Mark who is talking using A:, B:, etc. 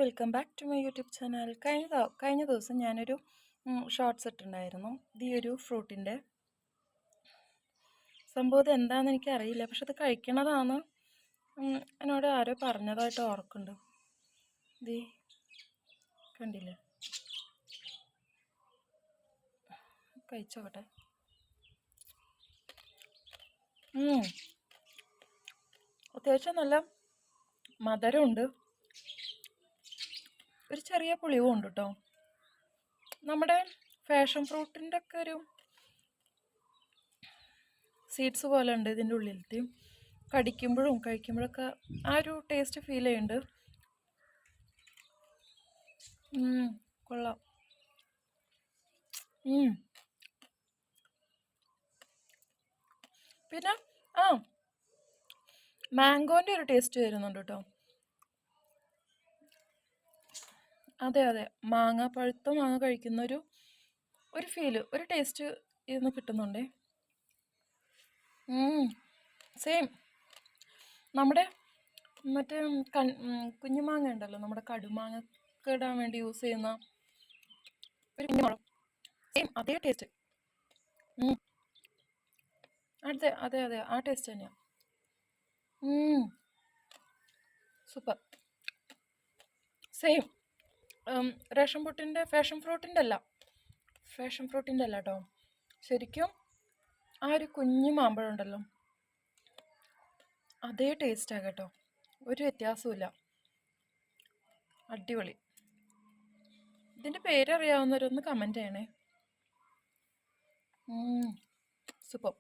A: Welcome back to my YouTube channel. കഴിഞ്ഞ ദിവസം ഞാനൊരു ഷോർട്സ് ഇട്ടിട്ടുണ്ടായിരുന്നു. ഈ ഒരു ഫ്രൂട്ടിൻ്റെ സംഭവം ഇത് എന്താണെന്ന് എനിക്കറിയില്ല, പക്ഷെ അത് കഴിക്കണതാണ് എന്നോട് ആരോ പറഞ്ഞതായിട്ട് ഓർക്കുന്നുണ്ട്. ഇത് കണ്ടില്ലേ, കഴിച്ചോട്ടെ. അത്യാവശ്യം നല്ല മധുരമുണ്ട്, ഒരു ചെറിയ പുളിവും ഉണ്ട് കേട്ടോ. നമ്മുടെ ഫാഷൻ ഫ്രൂട്ടിൻ്റെ ഒക്കെ ഒരു സീഡ്സ് പോലെ ഉണ്ട് ഇതിൻ്റെ ഉള്ളിലത്തെ. കടിക്കുമ്പോഴും കഴിക്കുമ്പോഴൊക്കെ ആ ഒരു ടേസ്റ്റ് ഫീൽ ചെയ്യുന്നുണ്ട്. കൊള്ളാം. പിന്നെ മാംഗോൻ്റെ ഒരു ടേസ്റ്റ് വരുന്നുണ്ട് കേട്ടോ. അതെ അതെ, പഴുത്ത മാങ്ങ കഴിക്കുന്ന ഒരു ഫീല്, ഒരു ടേസ്റ്റ് ഇന്ന് കിട്ടുന്നുണ്ടേ. സെയിം നമ്മുടെ മറ്റേ കുഞ്ഞുമാങ്ങ ഉണ്ടല്ലോ, നമ്മുടെ കടുമാങ്ങ ഇടാൻ വേണ്ടി യൂസ് ചെയ്യുന്ന ഒരു കുഞ്ഞുമാങ്ങ, സെയിം അതേ ടേസ്റ്റ്. അതെ അതെ അതെ, ആ ടേസ്റ്റ് തന്നെയാണ്. Super, same. ഫാഷൻ ഫ്രൂട്ടിൻ്റെ അല്ല കേട്ടോ. ശരിക്കും ആ ഒരു കുഞ്ഞു മാമ്പഴം ഉണ്ടല്ലോ, അതേ ടേസ്റ്റാണ് കേട്ടോ, ഒരു വ്യത്യാസമില്ല. അടിപൊളി. ഇതിൻ്റെ പേരറിയാവുന്നവരൊന്ന് കമൻറ്റ് ചെയ്യണേ. സൂപ്പർ.